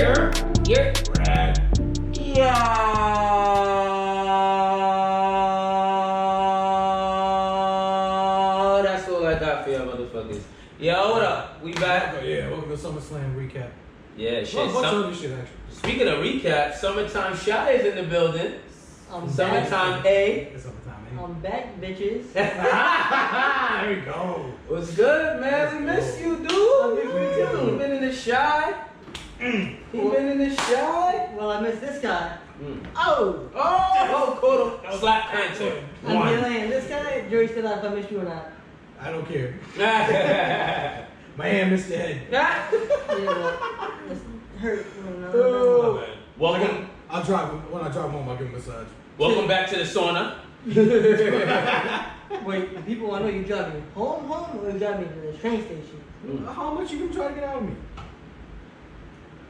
RAD. Yeah. That's all I got for y'all motherfuckers. Yo, what up? We back? Oh, yeah, welcome to SummerSlam recap. Yeah, shit. Well, bunch of other shit, actually. Speaking of recap, Summertime Shy is in the building. Summertime A. It's summertime, I'm back, bitches. There we go. What's good, man? We miss you, dude. I miss you too. You been in the Shy? You been in the Shy? Well, I missed this guy. Oh, caught him. Slap content. I'm dealing this guy. Jury still out if I missed you or not. I don't care. My hand missed your head. Yeah, but it's hurt. Oh. Welcome. When I drive home, I'll give him a massage. Welcome back to the sauna. Wait, the people I know you drive me home, or you drive me to the train station? How much you gonna try to get out of me?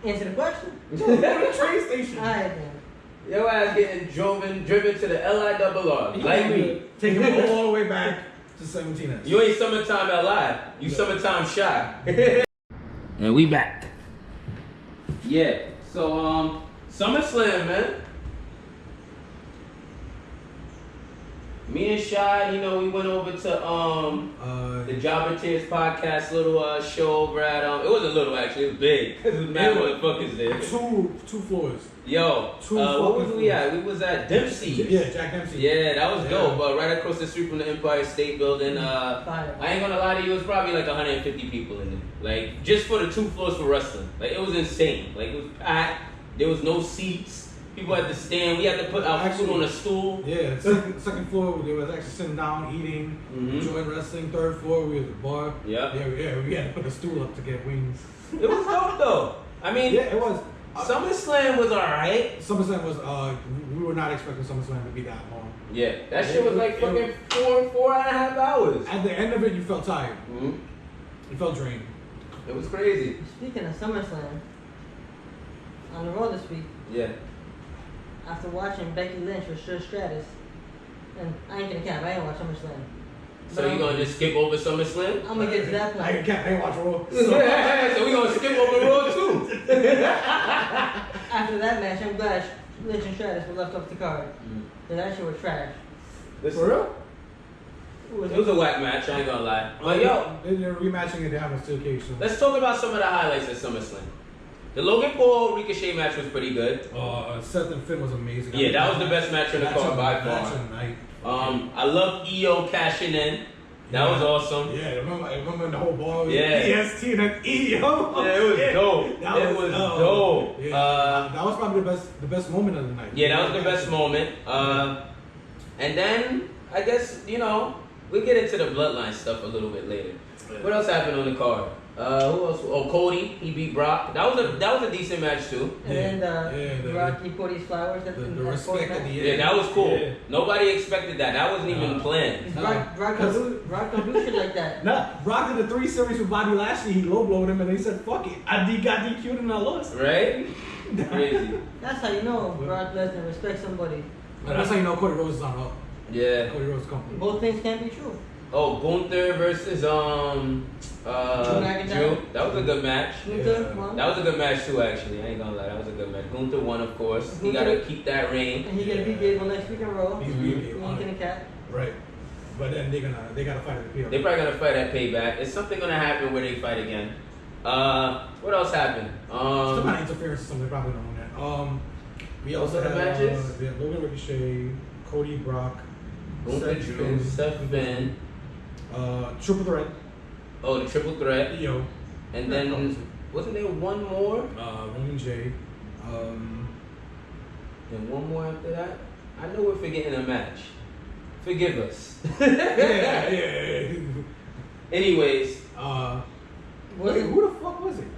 Answer the question. Go to the train station. Alright then. Your ass getting driven to the LIRR, like me. Take him all the way back to 17S. You ain't Summertime LI, you Summertime Shy. And we back. Yeah, so SummerSlam, man. Me and Shy, you know, we went over to the Jobber Tears podcast little show over at it wasn't little actually, it was big. It was mad motherfuckers there. Two floors. Yo, what was we at? We was at Dempsey. Yeah, Jack Dempsey. Yeah, that was dope. But right across the street from the Empire State Building, I ain't gonna lie to you, it was probably like 150 people in there. Like just for the 2 floors for wrestling. Like it was insane. Like it was packed. There was no seats. People had to stand. We had to put our food on a stool. Yeah, second floor, they was actually sitting down, eating, enjoying wrestling. Third floor, we was at the bar. Yeah, we had to put a stool up to get wings. It was dope though. I mean, yeah, it was. SummerSlam was alright. SummerSlam was, we were not expecting SummerSlam to be that long. Yeah, that shit was like fucking 4.5 hours. At the end of it, you felt tired. You felt drained. It was crazy. Speaking of SummerSlam, on the road this week. Yeah. After watching Becky Lynch with Trish Stratus, and I ain't gonna cap, I ain't watch SummerSlam. So you gonna just skip over SummerSlam? I'm gonna get to that point. I ain't watch Raw. So we gonna skip over Raw too. After that match, I'm glad Lynch and Stratus were left off the card. Cause that shit was trash. For real? It was a whack match, I ain't gonna lie. But yo, they're rematching it down in steel cage. So. Let's talk about some of the highlights of SummerSlam. The Logan Paul Ricochet match was pretty good. Seth and Finn was amazing. Yeah, that was the best match in the card by far. I love EO cashing in. That was awesome. Yeah, remember the whole ball? Yeah. EST and then EO. Yeah, it was dope. It was dope. Yeah. That was probably the best moment of the night. Yeah, that was the best moment. And then I guess we'll get into the bloodline stuff a little bit later. What else happened on the card? Who else? Oh, Cody, he beat Brock. That was a decent match too. And then Brock, he put his flowers at the respect at the end. Yeah, that was cool. Yeah. Nobody expected that. That wasn't even planned. Brock don't do shit like that. Nah, Brock did the 3 series with Bobby Lashley. He low blowed him and they said, "Fuck it, I got DQ'd and I lost." Right? Crazy. That's how you know Brock Lesnar respects somebody. That's how you know Cody Rhodes is on up. Yeah. Cody Rhodes company. Both things can't be true. Oh, Gunther versus Drew. That was a good match. Gunther won. That was a good match too, actually. I ain't gonna lie, that was a good match. Gunther won, of course. He gotta keep that reign. And he gonna beat Gable next week in a row. He's He ain't gonna cap. Right. But then they gotta fight at the PLE. They probably gonna fight at Payback. It's something gonna happen where they fight again. What else happened? Some kind of interference or something. They probably don't know that. We also had matches. We had Logan Ricochet, Cody Brock, Gunther, Drew, Seth, Finn. Triple threat. Oh, the triple threat. EO. And then wasn't there one more? Roman J. And one more after that. I know we're forgetting a match. Forgive us. yeah. Anyways. Wait, who the fuck was it?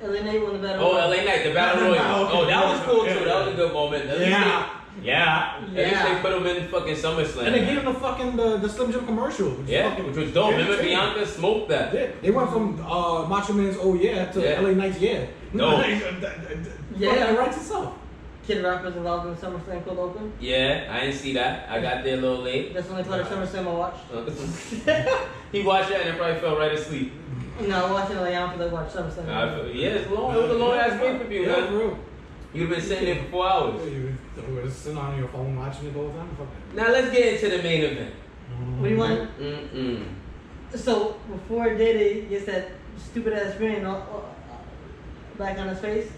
LA Knight won the battle. Oh, LA Knight, the Battle Royal. Okay. Oh, that was cool too. That was a good moment. Yeah. At least they put him in fucking SummerSlam. And they gave him the fucking the Slim Jim commercial. Which was dope. Remember Bianca smoked that. Yeah. They went from Macho Man's "Oh yeah" to LA Knight's "Yeah." No. That writes itself. Kid Rock was involved in the SummerSlam cold open. Yeah, I didn't see that. I got there a little late. That's the only part of SummerSlam I watched. He watched that and probably fell right asleep. No, watching like I don't feel like watching Summerslam. Yeah, it's long. It was a long ass pay-per-view, Yeah, man. for real. You've been sitting there for 4 hours. Yeah, you were sitting on your phone watching it the whole time. Fuck that. Now let's get into the main event. What do you want? So before Diddy gets that stupid ass grin back on his face,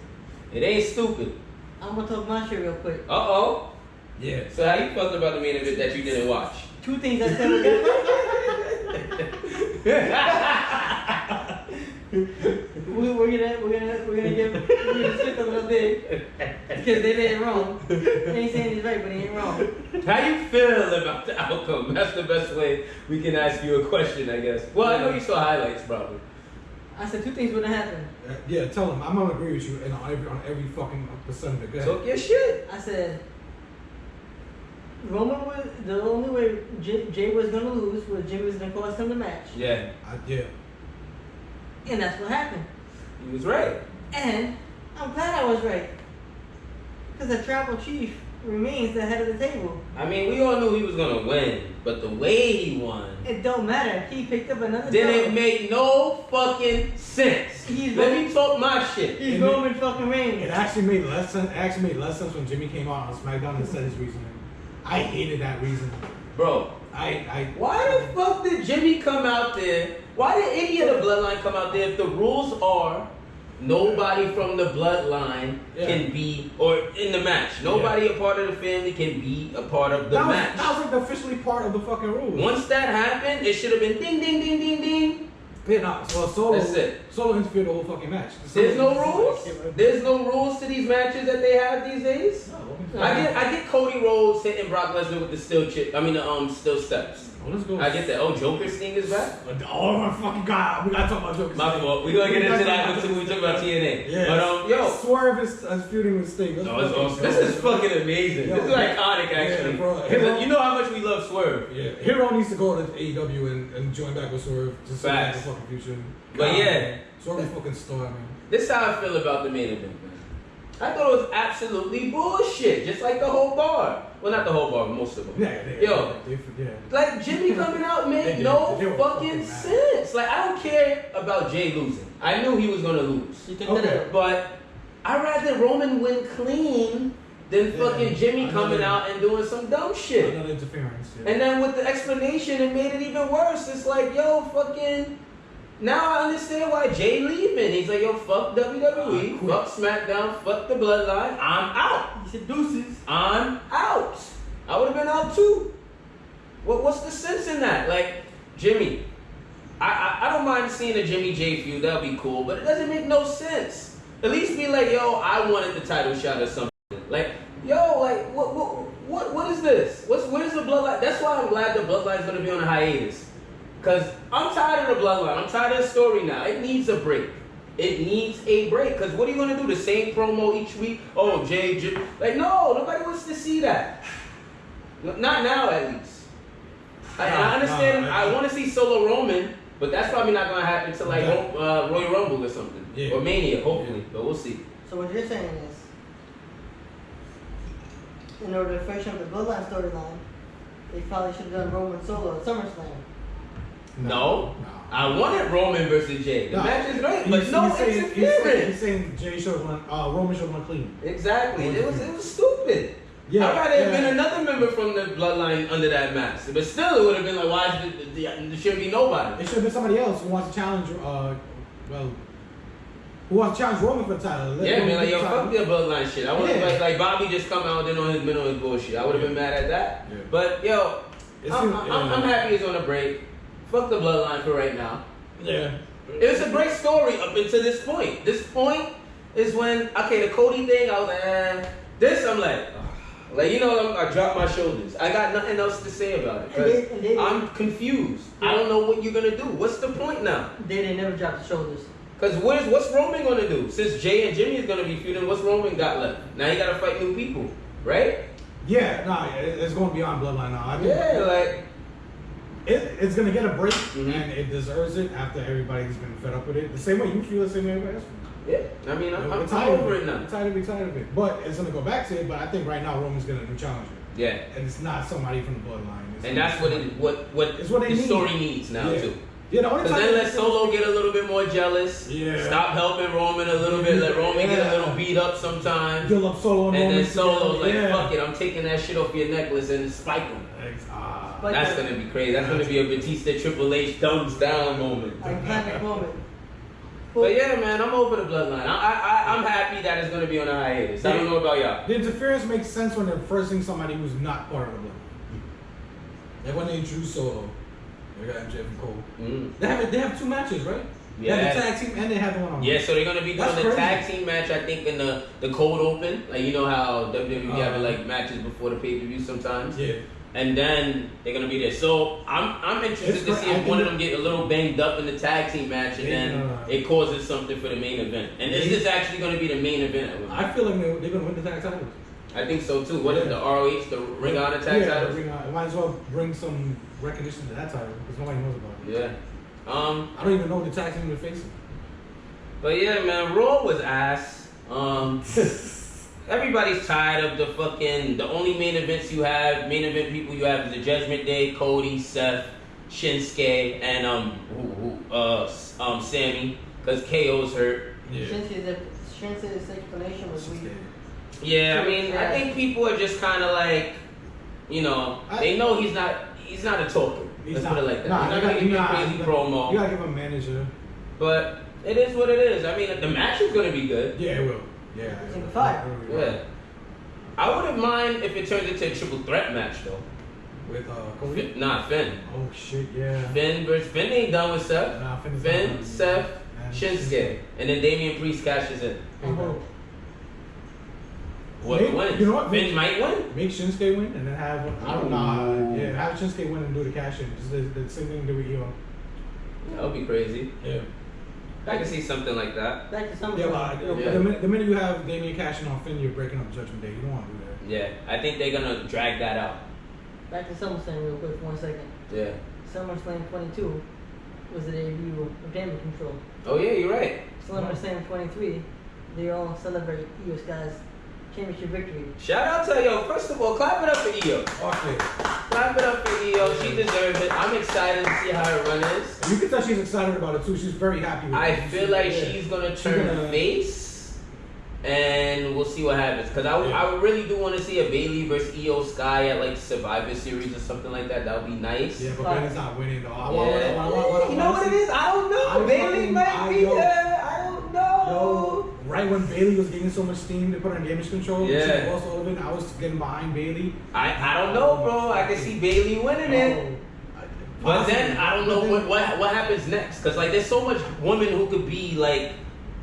It ain't stupid. I'm gonna talk my shit real quick. Uh-oh. Yeah. So how you felt about the main event that you didn't watch? Two things I said were good. we're gonna stick a little bit because they did it wrong. They ain't saying he's right, but he ain't wrong. How you feel about the outcome? That's the best way we can ask you a question, I guess. Well, I know you saw highlights, probably. I said two things wouldn't happen. Yeah, tell him. I'm gonna agree with you on every fucking percent of it. Go ahead. Talk your shit. I said Roman was the only way Jay was gonna lose was Jimmy was gonna cost him the match. Yeah. Yeah. And that's what happened. He was right. And I'm glad I was right. Because the tribal chief remains the head of the table. I mean, we all knew he was gonna win, but the way he won, It don't matter. He picked up another didn't dog. make no fucking sense. Let me talk my shit. He's Roman fucking Reigns. It actually made less sense. When Jimmy came out on SmackDown and said his reasoning. I hated that reason. Bro, why the fuck did Jimmy come out there? Why did any of the bloodline come out there if the rules are nobody from the bloodline can be, or in the match, nobody a part of the family can be a part of the match. That was like officially part of the fucking rules. Once that happened, it should have been ding, ding, ding, ding, ding. Yeah, no, so Solo, That's it. Solo interfered the whole fucking match. There's no rules? There's no rules to these matches that they have these days? No. I get Cody Rhodes hitting Brock Lesnar with the steel steel steps. Oh, let's go. I get that. Oh, Joker's thing is back? Oh my fucking god, we gotta talk about Joker. My fault. We're gonna get into that when we talk about TNA. Yeah. But yo, Swerve is feuding with Sting. it's awesome. This is fucking amazing. This is iconic, actually. Bro. You know how much we love Swerve. Yeah, Hero needs to go to AEW and join back with Swerve just so Facts. the fucking future. But yeah, Swerve is fucking star, man. this is how I feel about the main event, man. I thought it was absolutely bullshit, just like the whole bar. Well, not the whole bar, but most of them. Yeah. Like Jimmy coming out made no fucking sense. Like I don't care about Jay losing. I knew he was gonna lose. But I'd rather Roman win clean than fucking Jimmy coming out and doing some dumb shit. Another interference. Yeah. And then with the explanation, it made it even worse. It's like, yo, fucking. Now I understand why Jay leaving. He's like, yo, fuck WWE, fuck SmackDown, fuck the Bloodline. I'm out. He said deuces. I'm out. I would have been out too. What's the sense in that? Like, Jimmy, I don't mind seeing a Jimmy J feud. That'll be cool, but it doesn't make no sense. At least be like, yo, I wanted the title shot or something. Like, yo, like, what is this? Where's the Bloodline? That's why I'm glad the Bloodline's gonna be on a hiatus. Cause I'm tired of the Bloodline. I'm tired of the story now. It needs a break. It needs a break. Cause what are you gonna do? The same promo each week? Oh, Jay. Like, no, nobody wants to see that. Not now, at least. I understand. I want to see Solo Roman, but that's probably not gonna happen until like Royal Rumble or something, or Mania, hopefully. But we'll see. So what you're saying is, in order to freshen up the Bloodline storyline, they probably should have done Roman Solo at SummerSlam. No. I wanted Roman versus Jay. The match is great, but no interference. He's saying Jay should have won, Roman should have won clean. Exactly. It was stupid. Yeah, I'd rather have been another member from the Bloodline under that mask. But still, it would have been like, why there shouldn't be nobody? It should have been somebody else who wants to challenge, who wants to challenge Roman for the title. Yeah, man, like, yo, fuck the Bloodline shit. I would have, like Bobby just come out and been on his bullshit. I would have been mad at that. Yeah. But, yo, I'm happy it's on a break. Fuck the Bloodline for right now. Yeah. It was a great story up until this point. This point is when, okay, the Cody thing, I was like, This, I'm like, like, you know, I dropped my shoulders. I got nothing else to say about it. Because I'm confused. I don't know what you're going to do. What's the point now? They never dropped the shoulders. Because what's Roman going to do? Since Jay and Jimmy is going to be feuding, what's Roman got left? Now he got to fight new people, right? Yeah, it's going beyond Bloodline now. I mean, like... It's going to get a break, and it deserves it after everybody's been fed up with it. The same way you feel, the same way everybody else feels. Yeah, I mean, I'm tired over it now. I'm tired of it. But it's going to go back to it, but I think right now Roman's going to challenge it. Yeah. And it's not somebody from the Bloodline. And that's what the story needs now, too. Yeah, the only Because then let Solo get a little bit more jealous. Yeah. Stop helping Roman a little bit. Let Roman get a little beat up sometimes. Build up Solo and then Solo's like, fuck it, I'm taking that shit off your necklace and spike him. That's gonna be crazy. That's gonna be a Batista Triple H thumbs down moment. Iconic moment. But yeah, man, I'm over the bloodline. I'm happy that it's gonna be on a hiatus. I don't know about y'all. The interference makes sense when they're forcing somebody who's not part of the bloodline. Like when they introduce Solo. They got MJF and Cole. They have 2 matches, right? Yeah. They have the tag team and they have the one-on-one. Yeah, so they're gonna be doing the tag team match, I think, in the cold open. Like you know how WWE having like matches before the pay-per-view sometimes. Yeah. And then they're gonna be there. So I'm interested to see if one of them get a little banged up in the tag team match, and then it causes something for the main event. And is this actually gonna be the main event? I feel like they're gonna win the tag titles. I think so too. What is the ROH, the Ring of Honor tag titles? Might as well bring some recognition to that title because nobody knows about it. Yeah. I don't even know the tag team they're facing. But yeah, man, Raw was ass. Everybody's tired of the only main event people you have is the Judgment Day, Cody, Seth, Shinsuke, and Sammy, because KO's hurt. Yeah. Shinsuke's explanation was weak. Yeah, I mean, I think people are just kind of like, you know, they know he's not a talker. Let's put it like that. He's not gonna give you a crazy promo. You gotta give him a manager. But it is what it is. I mean, the match is gonna be good. Yeah, it will. Yeah. It's a fight. Yeah. I wouldn't mind if it turns into a triple threat match though. With Cody? Nah, Finn. Oh shit, yeah. Finn ain't done with Seth. Nah, Finn, Seth, Shinsuke, and then Damian Priest cashes in. What wins? You know what? Finn might win. Make Shinsuke win and then have I don't know. Yeah, have Shinsuke win and do the cash in. Just the same thing that we do. That would be crazy. Yeah. I can see something like that. Back to Summerslam. Yeah, the minute you have Damian cashing on Finn, you're breaking up Judgment Day. You don't want to do that. Yeah, I think they're gonna drag that out. Back to SummerSlam real quick for 1 second. Yeah. SummerSlam 22 was the debut of Damage Control. Oh yeah, you're right. SummerSlam 23, they all celebrate Io Sky's championship victory. Shout out to Io. First of all, clap it up for Io. Okay. Clap it up for Io. She deserves it. I'm excited to see how her run is. You can tell she's excited about it too. She's very happy with it. I feel like she's gonna turn face, and we'll see what happens. Cause I really do want to see a Bayley versus Io Sky at like Survivor Series or something like that. That would be nice. Yeah, but Bayley's not winning though. You know what it is? I don't know. Bayley might be there. I don't know. Right when Bayley was getting so much steam, they put her in Damage Control. Yeah. Also, I was getting behind Bayley. I don't know, bro. I can see Bayley winning it. But then I don't know what happens next. Cause like there's so much women who could be like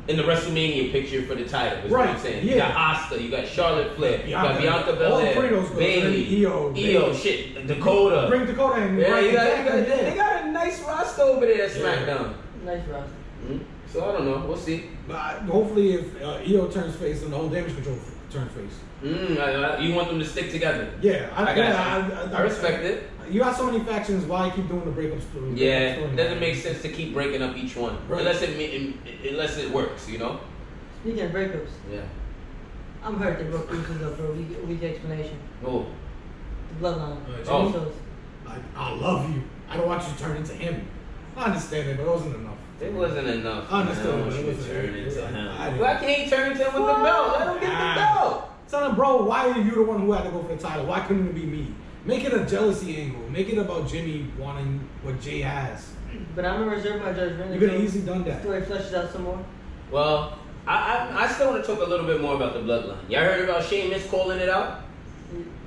in the WrestleMania picture for the title. Is what I'm saying. Yeah. You got Asuka, you got Charlotte Flair, you got Bianca Belair, Bayley, Io, shit, Dakota. Bring Dakota in. Yeah, they got a nice roster over there at SmackDown. Nice roster. Mm-hmm. So I don't know. We'll see. But hopefully, if Io turns face, then the whole Damage Control turns face. You want them to stick together? Yeah, I respect it. You got so many factions. Why keep doing the breakups? Yeah, it doesn't make sense to keep breaking up each one unless it works, you know. Speaking of breakups, yeah, I'm hurt they broke Usos up for a weak explanation. Oh, the bloodline. I love you. I don't want you to turn into him. I understand it, but it wasn't enough. It wasn't enough. I understand. I want you to turn into him. Why can't he turn into him with the belt? Let him get the belt. Tell him, bro, why are you the one who had to go for the title? Why couldn't it be me? Make it a jealousy angle. Make it about Jimmy wanting what Jay has. But I'm gonna reserve my judgment. You could have easily done that. Story fleshes out some more. Well, I still want to talk a little bit more about the bloodline. Y'all heard about Sheamus calling it out?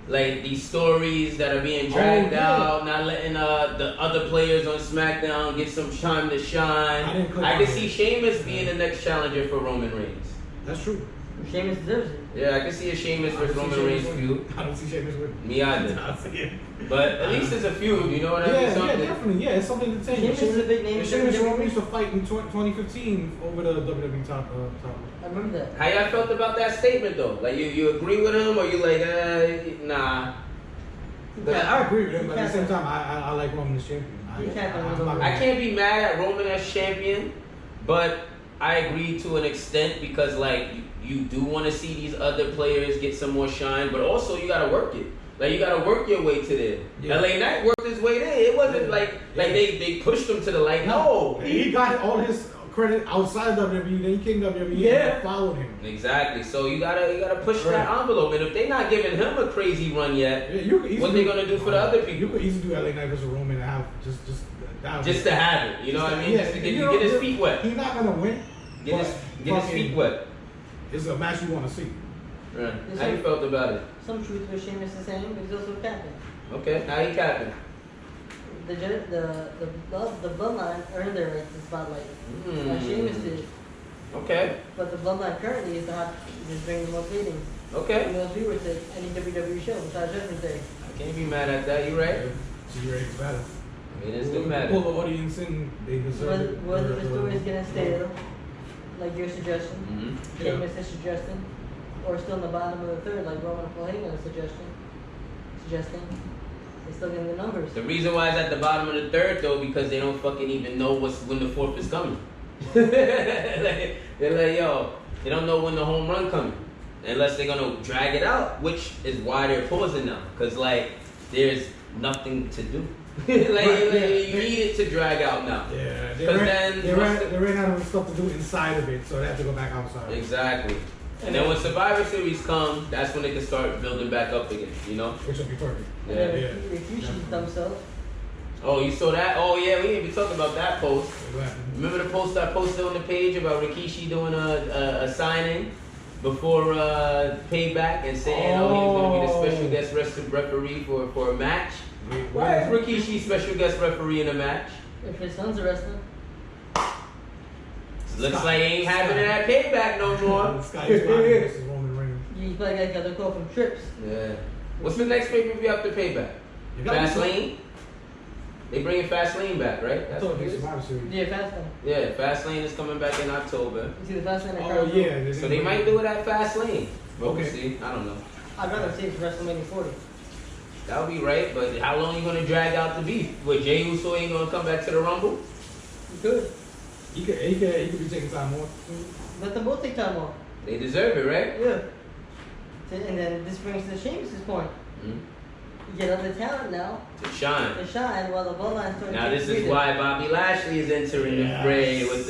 Like these stories that are being dragged out, not letting the other players on SmackDown get some time to shine. I can see Sheamus being the next challenger for Roman Reigns. That's true. Sheamus deserves it. Yeah, I can see a Sheamus versus Roman Reigns feud. I don't see Sheamus winning. Me either. I see it. But at least it's a feud, you know what I mean? Yeah, definitely. Yeah, it's something to take. Sheamus is a big name. Sheamus and Roman used to fight in 2015 over the WWE title. I remember that. How y'all felt about that statement though? Like you agree with him or you like, nah? Yeah, I agree with him, but at the same time, I like Roman as champion. I can't be mad at Roman as champion, but I agree to an extent because like you do want to see these other players get some more shine, but also you gotta work it. Like you gotta work your way to there. Yeah. LA Knight worked his way there. It wasn't like they pushed him to the light. No, he got all his credit outside WWE. Then he came to WWE and followed him. Exactly. So you gotta push that envelope. And if they're not giving him a crazy run yet, what they gonna do for the other people? You could easily do LA Knight versus Roman and have just to have it. You know what I mean? Just to get his feet wet. He's not gonna win. Get his feet wet. It's a match you want to see. Right. How you felt about it? Some truth with Sheamus is saying, but he's also capping. Okay, how he capping? The bloodline earned their right to spotlight. Like Sheamus did. Okay. But the bloodline currently is not just bringing more ratings. Okay. And those viewers to any WWE show besides Judgment Day. I can't be mad at that. You right? So you ready to battle? I mean, it's good matter. Pull the audience in. They deserve it. Whether the story is getting stale, like your suggestion, Sheamus is suggesting, or still in the bottom of the third, like Roman Heyman is suggesting, they're still getting the numbers. The reason why it's at the bottom of the third, though, because they don't fucking even know when the fourth is coming. They're like, yo, they don't know when the home run coming. Unless they're gonna drag it out, which is why they're pausing now. Because, like, there's nothing to do. You need it to drag out now. Yeah, they ran out of stuff to do inside of it, so they have to go back outside. Exactly. And then when Survivor Series comes, that's when they can start building back up again, you know? Which will be perfect. Yeah. Rikishi's dumb self. Oh, you saw that? Oh, yeah, we didn't even talk about that post. Exactly. Remember the post I posted on the page about Rikishi doing a signing before Payback and saying, he was going to be the special guest referee for a match? Why is Rikishi special guest referee in a match? If his son's a wrestler. Looks like he ain't having it at Payback no more. Sky's versus Roman Reigns. He's probably got the call from Trips. Yeah. What's the next pay-per-view after Payback? Fastlane? They bringing Fastlane back, right? That's what it is. Yeah, Fastlane. Yeah, Fastlane is coming back in October. You see the Fastlane? Oh yeah. So they might do it at Fastlane. But we'll see. I don't know. I'd rather see it for WrestleMania 40. That would be right, but how long you gonna drag out the beef? With Jey Uso ain't gonna come back to the Rumble? You could. He could be taking time off. Let them both take time off. They deserve it, right? Yeah. And then this brings to Sheamus' point. You get other talent now. To shine. While the bloodline's starting Now to this is why Bobby Lashley is entering the fray with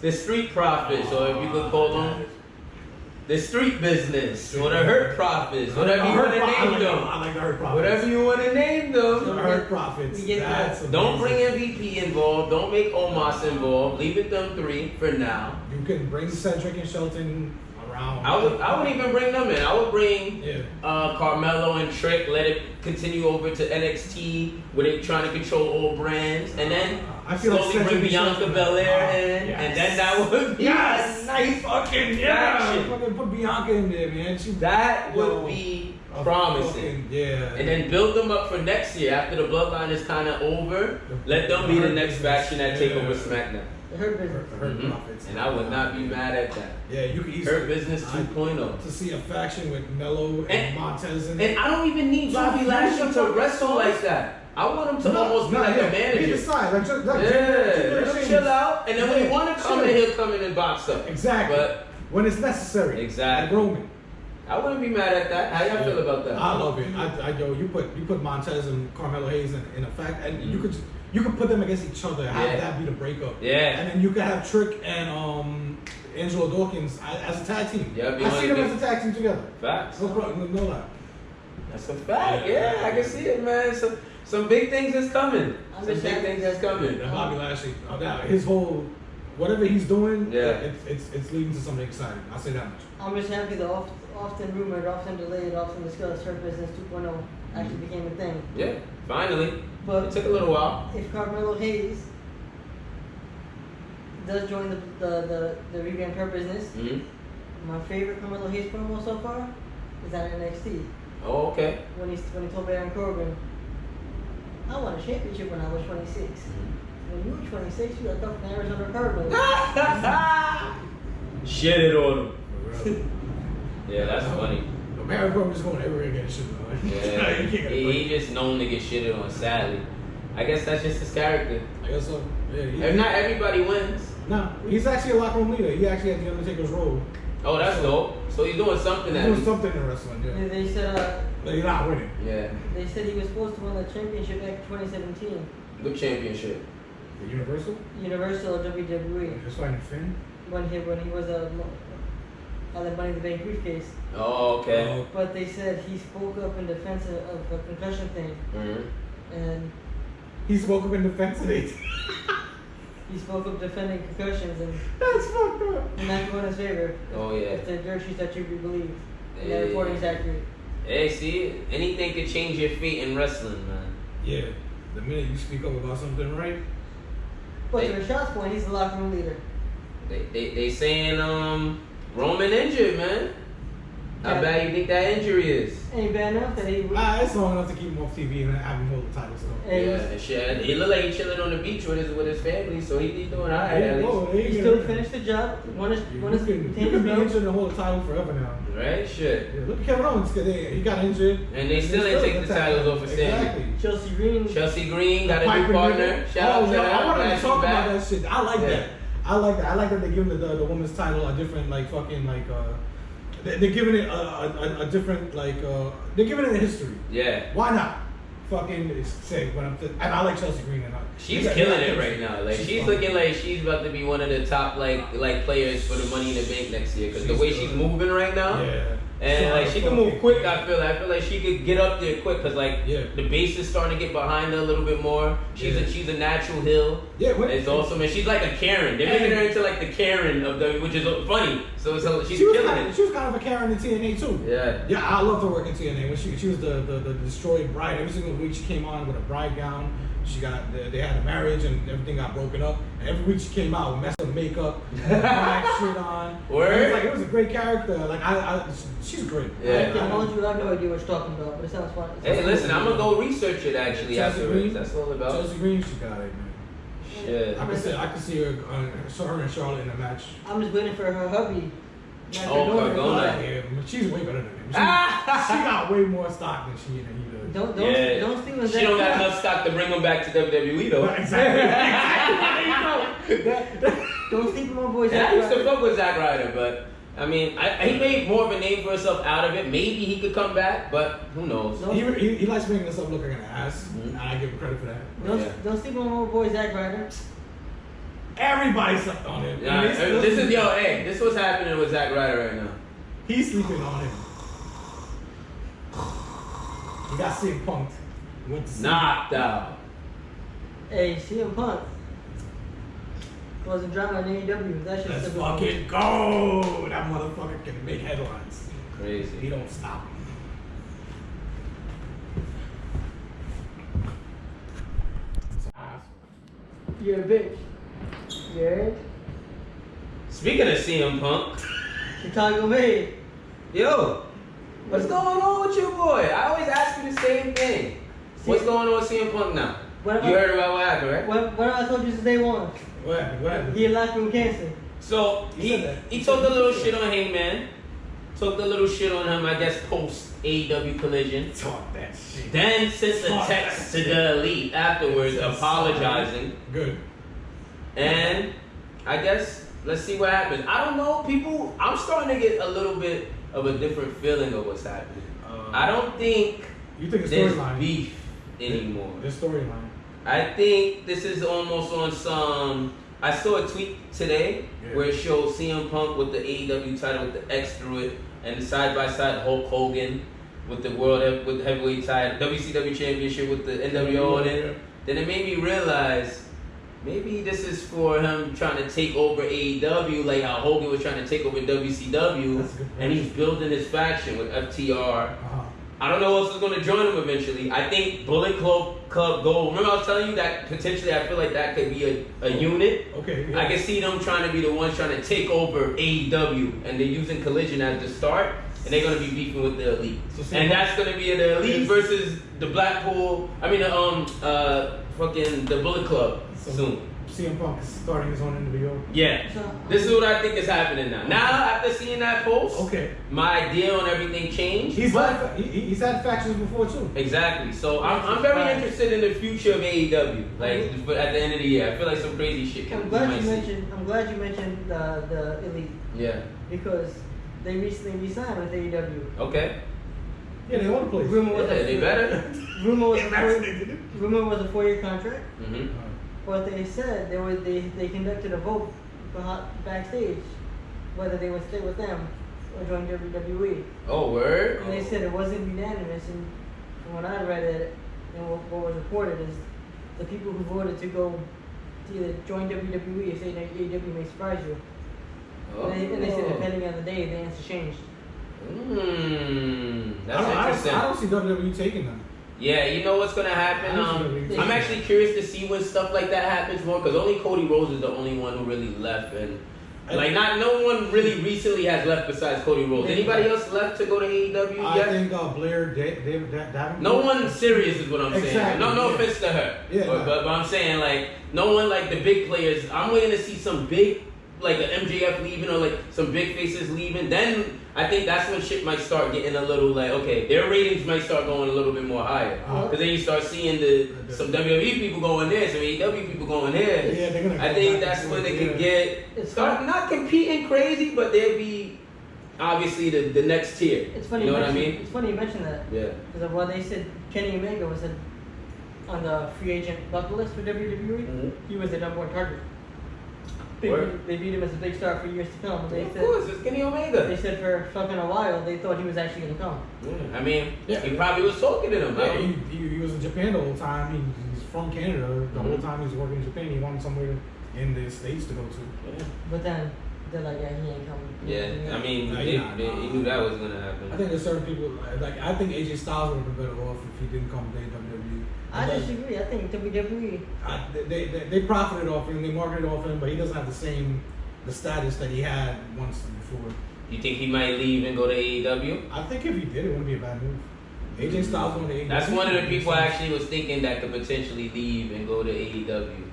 the street profits, or if you could call them the street business, or the hurt profits, whatever you want to name them. I like the hurt profits. Whatever you want to name them. The hurt profits. Don't bring MVP involved. Don't make Omos involved. Leave it them three for now. You can bring Cedric and Shelton around. I wouldn't even bring them in. I would bring Carmelo and Trick. Let it continue over to NXT, where they're trying to control all brands, and then slowly bring Bianca Belair in, and then that would be a nice fucking action. Fucking put Bianca in there, man. That would be promising. And then build them up for next year after the bloodline is kind of over. Let them be the next faction that take over SmackDown. The Hurt Business. Hurt profits. And I would not be mad at that. Yeah, you could easily Hurt Business 2.0. to see a faction with Melo and Montez in it. And I don't even need Bobby Lashley to wrestle like that. I want him to almost be like a manager. Be the side, like let him chill out, and then when he want to come in, he'll come in and box up. Exactly. But when it's necessary. Exactly. Like Roman. I wouldn't be mad at that. How y'all feel about that? I love it. You put Montez and Carmelo Hayes in a fact, and you could put them against each other. Have that be the breakup. Yeah. And then you could have Trick and Angelo Dawkins as a tag team. Yeah, I see them as a tag team together. Facts. No problem. No lie. That's a fact. Yeah, I can see it, man. Some big things is coming. Some big things is coming. And Bobby Lashley, his whole whatever he's doing, it's leading to something exciting. I'll say that much. I'm just happy the often rumored, often delayed, often discussed Hurt Business 2.0 actually became a thing. Yeah, finally. But it took a little while. If Carmelo Hayes does join the revamped Hurt Business, my favorite Carmelo Hayes promo so far is on NXT. Oh, okay. When he told Baron Corbin, I won a championship when I was 26. When you were 26, you got tough from Arizona Cardinals. Shit it on him. Yeah, that's funny. Baron Corbin's going everywhere to get shit on. Yeah, he just known to get shitted on, sadly. I guess that's just his character. I guess so. Yeah, If not everybody wins. No, he's actually a locker room leader. He actually had the Undertaker's role. Oh, that's dope. So he's doing something. He's doing something in wrestling, yeah. They said But he's not winning. Yeah. they said he was supposed to win the championship back in 2017. Good championship. The Universal? Universal WWE. Just fighting Finn? When he was on the Money in the Bank briefcase. Oh, okay. But they said he spoke up in defense of a concussion thing. Mm-hmm. And he spoke up in defense of it. he spoke up defending concussions and That's fucked up. and not going in his favor. Oh, yeah. If the dirt sheets that you believe. And Yeah. that reporting is accurate. Hey, see, anything could change your fate in wrestling, man. Yeah. The minute you speak up about something right. But to Rashad's point, he's the locker room leader. They saying Roman injured, man. How bad you think that injury is? Ain't bad enough that he. It's long enough to keep him off TV and have him hold the titles though. Hey, Yeah, and shit. He look like he's chilling on the beach with his family, so he's doing alright at least. he still finished the job. Won his You can be injured and hold the title forever now. Right? Shit. Yeah, look at Kevin Owens, he got injured. And they still didn't take the titles off of Sammy. Exactly. Chelsea Green. Got a new partner. Shout out to that. I wanted Glad to talk she's back. about that shit. I like that. I like that they're giving the women's title a different they're giving it a different they're giving it a history. Yeah. Why not? Fucking say when and I like Chelsea Green and she's killing it right now. Like she's looking like she's about to be one of the top like players for the Money in the Bank next year. Cause the way she's moving right now. Yeah. And like she can move quick. I feel like she could get up there quick. Cause like the base is starting to get behind her a little bit more. She's a natural heel. Yeah. It's awesome. And she's like a Karen. They're making her into like the Karen of the, which is funny. So she's killing it. She was kind of a Karen in TNA too. Yeah. Yeah, I loved her work in TNA when she was the destroyed bride. Every single week she came on with a bride gown. They had a marriage and everything got broken up. And every week she came out with messed up makeup, black shit on. Word? It was a great character. She's great. Yeah. I told you I have no idea what you're talking about, but it sounds fun. Hey, listen, I'm gonna go research it actually afterwards. That's all about. Chelsea Green, she got it, man. Shit. I could see her and Charlotte in a match. I'm just waiting for her hubby. Gargona. Yeah, she's way better than him. She got way more stock than he does. Don't think of that. She don't got enough stock to bring him back to WWE though. Exactly. Don't think of my boy And I used to fuck with Zack Ryder, but I mean, he made more of a name for himself out of it. Maybe he could come back, but who knows? He likes making himself look like an ass, and I give him credit for that. Don't sleep on my boy Zack Ryder. Everybody slept on him. Yeah, this is what's happening with Zack Ryder right now. He's sleeping on him. He got CM Punk'd. Knocked out. Hey, CM Punk wasn't drama in AEW. That shit's Let's simple. fucking go! That motherfucker can make headlines. Crazy. He don't stop. You're a bitch. Yeah. Speaking of CM Punk, Chicago made. yo, what's going on with you, boy? I always ask you the same thing. What's going on with CM Punk now? You heard about what happened, right? What I told you since day one. What happened? He had locker room cancer. So he talked a little shit on Hangman. Talked a little shit on him, I guess, post AEW Collision. Talk that shit. Then sent a text to the Elite afterwards apologizing. Good. And I guess let's see what happens. I don't know, people. I'm starting to get a little bit of a different feeling of what's happening. I don't think it's there's storyline beef anymore. There's storyline. I think this is almost on some. I saw a tweet today where it showed CM Punk with the AEW title with the X through it, and side by side Hulk Hogan with the with the heavyweight title, WCW championship with the NWO on it. Then it made me realize maybe this is for him trying to take over AEW, like how Hogan was trying to take over WCW, and he's building his faction with FTR. I don't know who else is going to join him eventually. I think Bullet Club Gold. Remember I was telling you that potentially I feel like that could be a unit. Okay. Yeah. I can see them trying to be the ones trying to take over AEW, and they're using Collision as the start, and they're going to be beefing with the Elite. And that's going to be the Elite versus the Blackpool. I mean the Bullet Club soon. CM Punk is starting his own NWO. Yeah. This is what I think is happening now. Now, after seeing that post, my idea on everything changed. He's had factions before too. Exactly. So I'm very interested in the future of AEW. Like, but at the end of the year, I feel like some crazy shit can. I'm glad you mentioned the Elite. Yeah. Because they recently resigned with AEW. Okay. Yeah, they want to play. Rumor was They better. Rumor was a 4-year contract. Mm-hmm. But they said they conducted a vote backstage whether they would stay with them or join WWE. Oh, word? And they said it wasn't unanimous. And from what I read it and what was reported is the people who voted to go to either join WWE or say that AEW may surprise you. Oh. And they said depending on the day, the answer changed. That's interesting. I don't see WWE taking them. Yeah, you know what's gonna happen? I'm actually curious to see when stuff like that happens more, because only Cody Rhodes is the only one who really left, and no one really recently has left besides Cody Rhodes. Anybody else left to go to AEW yet? I think Blair, David, Davenport. No one serious is what I'm saying. Exactly, No offense to her. Yeah, but I'm saying like no one like the big players. I'm waiting to see some big like the MJF leaving or like some big faces leaving. Then I think that's when shit might start getting a little like, okay, their ratings might start going a little bit more higher. Because then you start seeing some WWE people going there, some AEW people going there. Yeah, they're gonna. I think that's when they could start not competing crazy, but they'd be obviously the next tier. It's funny. You know what I mean? It's funny you mentioned that. Yeah. Because well, they said Kenny Omega was on the free agent bucket list for WWE. Mm-hmm. He was the #1 target. They viewed him as a big star for years to come. They Of said, course, it's Kenny Omega. They said for fucking a while they thought he was actually going to come. Yeah, I mean, he probably was talking to them. Yeah, he was in Japan the whole time. He's from Canada. The whole time he was working in Japan, he wanted somewhere in the States to go to. Yeah. But then they're like, yeah, he ain't coming. Yeah, I mean, he knew that was gonna happen. I think there's certain people like I think AJ Styles would have been better off if he didn't come to WWE. I disagree. I think WWE. They profited off him. They marketed off him, but he doesn't have the status that he had once before. You think he might leave and go to AEW? I think if he did, it wouldn't be a bad move. AJ Styles going to AEW. That's one of the people I actually was thinking that could potentially leave and go to AEW.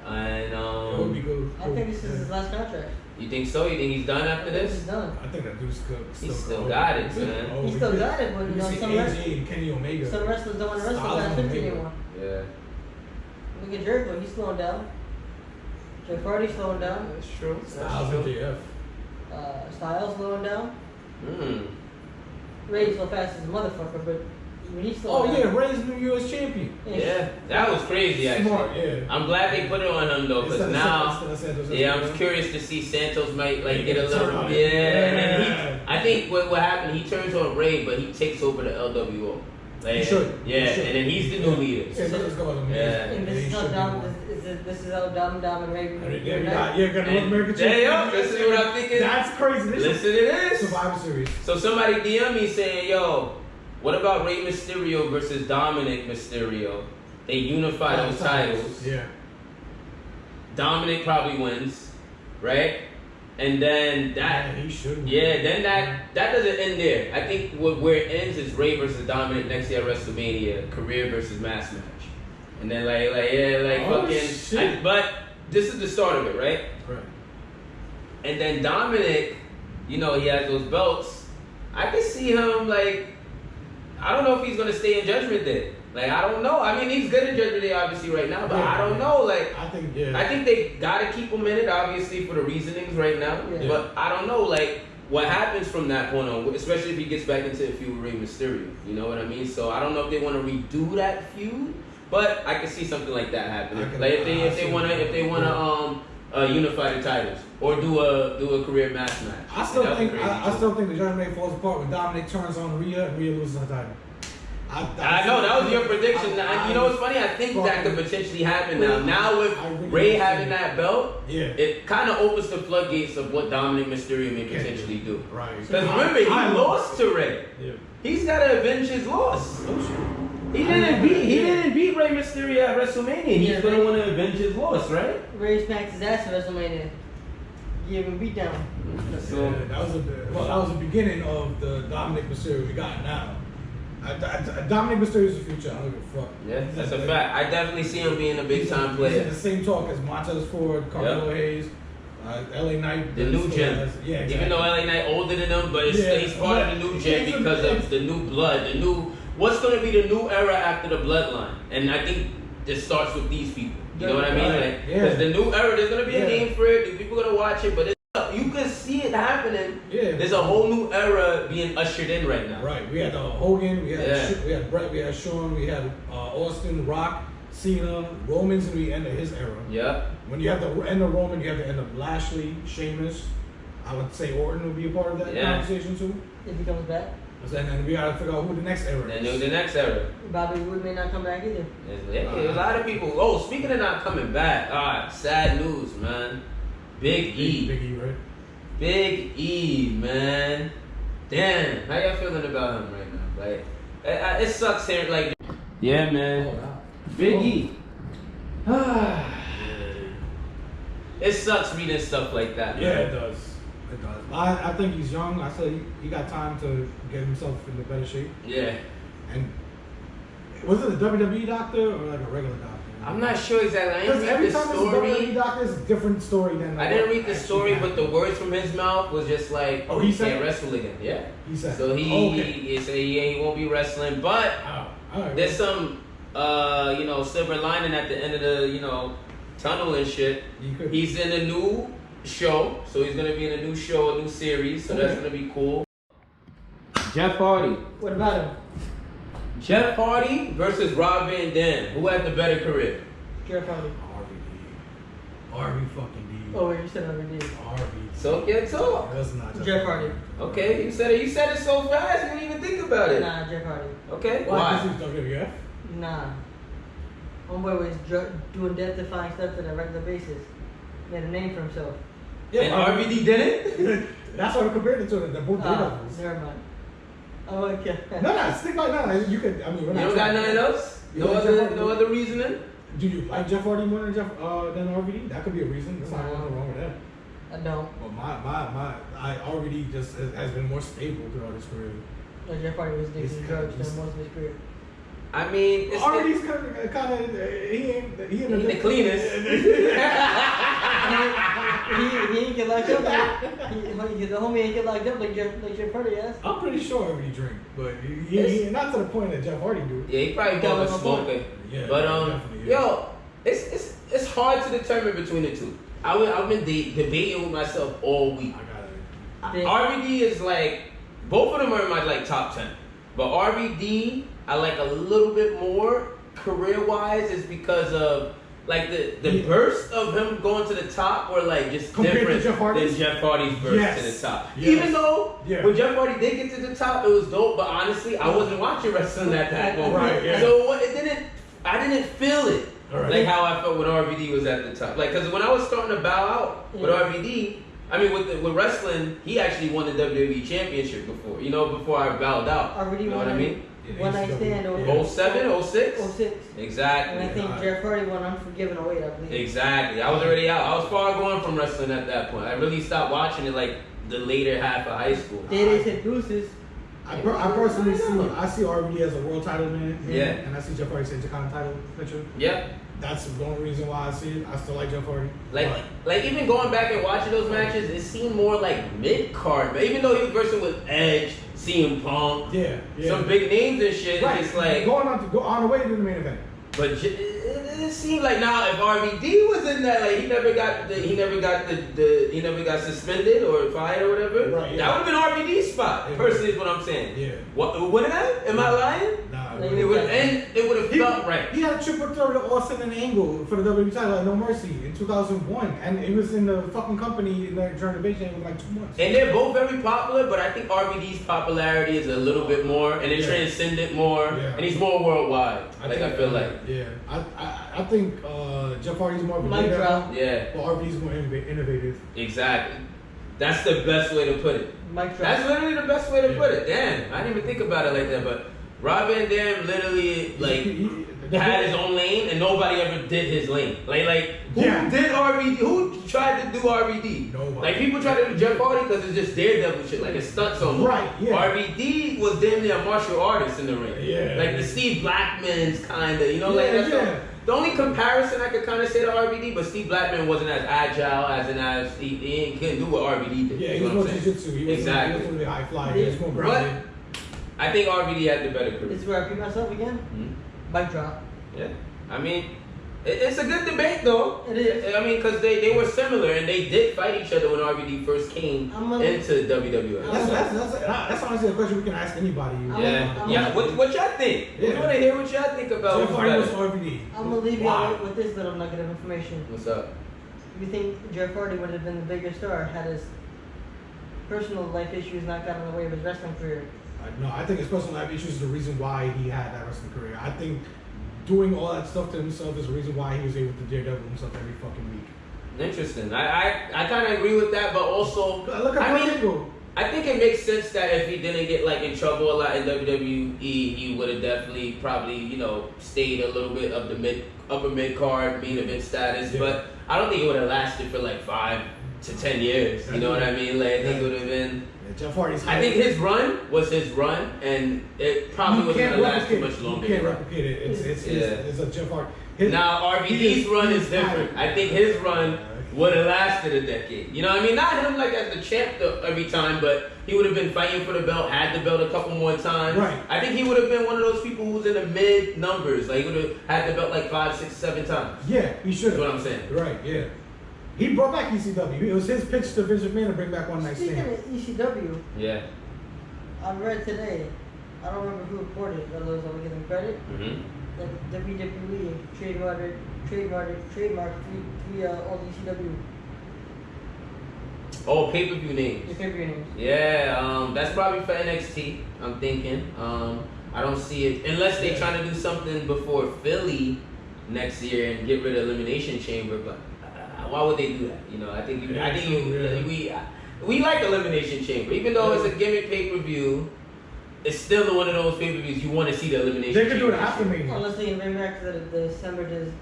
And it would be good. I think this is his last contract. You think so? You think he's done after this? He's done. I think that dude's He still got it, man. He still got it, but you know, some AJ and Kenny Omega. Some wrestlers don't want to wrestle past 50 anymore. Yeah. Look at Jericho, he's slowing down. Jeff Hardy's slowing down. That's true. Styles and JF. Styles slowing down. Mm. Ray's so fast as a motherfucker, but when he's slowing down. Yeah, Ray's new US champion. Yeah, that was crazy actually. Smart, yeah. I'm glad they put it on him though, because now, I'm curious to see Santos might like get a little, and then I think what happened, he turns on Ray, but he takes over the LWO. Like, he should. Yeah, he should. And then he's the new leader. Yeah, let's go with him. And this is how Dom and Ray. Gonna North American champion. This is what I'm thinking. That's crazy. Listen to this. Survivor Series. So somebody DM me saying, yo, what about Rey Mysterio versus Dominic Mysterio? They unify those titles. Yeah. Dominic probably wins, right? And then that, he should. Yeah, then that doesn't end there. I think where it ends is Rey versus Dominic next year at WrestleMania, career versus mass match, and then fucking. But this is the start of it, right? Right. And then Dominic, you know, he has those belts. I can see him like, I don't know if he's gonna stay in Judgment Day. Like, I don't know. I mean, he's good in Judgment Day, obviously, right now, but I don't know. Like, I think they gotta keep him in it, obviously, for the reasonings right now. Yeah. But I don't know, like, what happens from that point on, especially if he gets back into a feud with Rey Mysterio. You know what I mean? So I don't know if they want to redo that feud, but I can see something like that happening. Like, if they wanna unify the titles or do a career match. I still think the Judgment Day falls apart when Dominic turns on Rhea and Rhea loses her title. I know, that was your prediction. You know what's funny? I think that could potentially happen now. Now with Rey having that belt, it kind of opens the floodgates of what Dominic Mysterio may potentially do. Right. Because remember, he lost to Rey. Yeah. He's got to avenge his loss. He didn't beat Rey Mysterio at WrestleMania. He's going to want to avenge his loss, right? Rey smacked his ass at WrestleMania. Gave him a beatdown. So that was the beginning of the Dominic Mysterio we got now. Dominic Mysterio's the future. I don't give a fuck. Yeah, that's a fact. I definitely see him being a big time player. He's the same talk as Montez Ford, Carmelo Hayes, LA Knight. The new gen. Yeah, exactly. Even though LA Knight older than them, but he's part of the new gen because of the new blood. What's going to be the new era after the bloodline? And I think it starts with these people. You know what I mean? Like, because the new era, there's going to be a name for it. People going to watch it, but you can see it happening Yeah. There's a whole new era being ushered in right now. Right. We had Hogan, we had Brett, we had Shawn, we had Austin, Rock, Cena, Roman's in the end of his era. Yeah. When you have the end of Roman, you have the end of Lashley, Sheamus. I would say Orton would be a part of that conversation too. If he comes back. And then we gotta figure out who the next era is. Then the next era. Bobby Wood may not come back either. There's a lot of people. Oh, speaking of not coming back, sad news, man. Big E. Big E, right? Big E, man. Damn, how y'all feeling about him right now? Like, it sucks hearing like. Yeah, man. Oh, wow. Big E. It sucks reading stuff like that. Man. Yeah, it does. It does. I think he's young. I said he got time to get himself into better shape. Yeah. And was it a WWE doctor or like a regular doctor? I'm not sure exactly. I Because didn't every read the time it's a story. WWE doctor, it's a different story than. I didn't read the story, but the words from his mouth was just like, Oh, he he said can't it? wrestle again. Yeah. He said. So he said he won't be wrestling, but All right, there's some silver lining at the end of the tunnel and shit. He's in a new show, so he's gonna be in a new show, a new series, so that's gonna be cool. Jeff Hardy. What about him? Jeff Hardy versus Rob Van Dam. Who had the better career? Jeff Hardy. RV fucking D. Oh, wait, you said RVD. RV. So get talk. That's not Jeff Hardy. Okay, you said it so fast, you didn't even think about it. Nah, Jeff Hardy. Okay, Why? why? Because he's WWF? Nah. Homeboy was doing death-defying stuff on a regular basis. Made a name for himself. And RVD didn't? That's what I compared it to. They're both Daredevils. Never mind. Oh, okay. No, stick like that. You could. I mean, You don't got none of those? You No like other, Jeff Hardy? no other reasoning? Do you like Jeff Hardy more than RVD? That could be a reason. There's nothing wrong with that. I don't. But RVD just has been more stable throughout his career. No, Jeff Hardy was addicted to drugs than most of his career. I mean, it's RVD's kind of he ain't the cleanest. He ain't get locked up. The homie ain't get locked up like Jeff Hardy has. I'm pretty sure RVD drink, but he not to the point that Jeff Hardy do. Yeah, he probably Got was my smoking. Yeah, But definitely, yeah. yo, it's hard to determine between the two. I've been debating with myself all week. I got it. RVD is like, both of them are in my like top 10. But RVD, I like a little bit more career-wise is because of like the burst of him going to the top were like just Compared to different Jeff Hardy's? than Jeff Hardy's burst Yes. to the top. Yes. Even though Yeah. when Jeff Hardy did get to the top, it was dope. But honestly, I wasn't watching wrestling at that moment. Right, yeah. So I didn't feel it. All right. Like how I felt when RVD was at the top. Like, because when I was starting to bow out with RVD, I mean, with wrestling, he actually won the WWE Championship before. Before I bowed out. RVD You know what I mean? One night stand or 07, 06? 06. Exactly. And I think Jeff Hardy won Unforgiven 08, I believe. Exactly. I was already out. I was far gone from wrestling at that point. I really stopped watching it like the later half of high school. They said deuces. I personally see RVD as a world title man. Yeah. And I see Jeff Hardy as a Intercontinental title picture. Yep. That's the only reason why I see it. I still like Jeff Hardy. Like even going back and watching those matches, it seemed more like mid card. But even though he was versing with Edge, CM Punk, some big names and shit, right. it's like go on the way to the main event. But it seemed like now if RVD was in that, like he never got suspended or fired or whatever. Right, yeah. That would have been RVD's spot. Personally, is what I'm saying. Yeah. What would it have? Am I lying? Nah. It would have felt right. He had a triple threat with Austin and Angle for the WWE title at No Mercy in 2001, and he was in the fucking company during the vacation for like 2 months. And they're both very popular, but I think RVD's popularity is a little bit more, and it transcended more, and he's more worldwide. I feel like. Yeah, I think Jeff Hardy's more of a Mic drop. Yeah. But RVD's more innovative. Exactly. That's the best way to put it. Mic drop. That's literally the best way to put it. Damn, I didn't even think about it like that, but Rob Van Dam literally had his own lane and nobody ever did his lane. Like who did RVD? Who tried to do RVD? Nobody. Like people try to do Jeff Hardy because it's just Daredevil shit, like it's stunts on him. Right, yeah. RVD was damn near a martial artist in the ring. Yeah. Like the Steve Blackman's kinda, like that's the only comparison I could kind of say to RVD, but Steve Blackman wasn't as agile as he couldn't do what RVD did. Yeah, he was more jiu-jitsu. He wasn't really high fly. He was more grounded. I think RVD had the better career. This is where I repeat myself again. Mic drop. Yeah. I mean, It's a good debate though. It is. I mean, because they were similar and they did fight each other when RVD first came into WWF. That's honestly a question we can ask anybody. Yeah. What y'all think? Yeah. We want to hear what y'all think about Jeff Hardy was RVD. I'm gonna leave you with this little nugget of information. What's up? You think Jeff Hardy would have been the bigger star had his personal life issues not gotten in the way of his wrestling career? No, I think his personal life issues is the reason why he had that wrestling career. I think doing all that stuff to himself is the reason why he was able to daredevil himself every fucking week. Interesting. I kind of agree with that, but also I think it makes sense that if he didn't get like in trouble a lot in WWE, he would have definitely probably stayed a little bit of the upper mid card main event status. Yeah. But I don't think it would have lasted for like 5 to 10 years. You know what I mean? Like I think it would have been. Jeff Hardy's. I think his run was his run, and it probably wasn't gonna last too much longer. You can't replicate it. It's a Jeff Hardy. Now RVD's run is different. I think his run would have lasted a decade. You know what I mean? Not him like as the champ every time, but he would have been fighting for the belt, had the belt a couple more times. Right. I think he would have been one of those people who was in the mid numbers. Like he would have had the belt like 5, 6, 7 times. Yeah, he should. That's what I'm saying. Right. Yeah. He brought back ECW. It was his pitch to Vince McMahon to bring back One Night Stand. Speaking of ECW, yeah. I read today, I don't remember who reported it, otherwise I would give them credit, that WWE trademarked all the ECW. Oh, pay-per-view names. The pay-per-view names. Yeah, that's probably for NXT, I'm thinking. I don't see it, unless they're trying to do something before Philly next year and get rid of Elimination Chamber, but why would they do that? I think we like Elimination Chamber, even though it's a gimmick pay-per-view. It's still one of those pay-per-views you want to see the Elimination Chamber. They could do it after me. Unless they can bring back the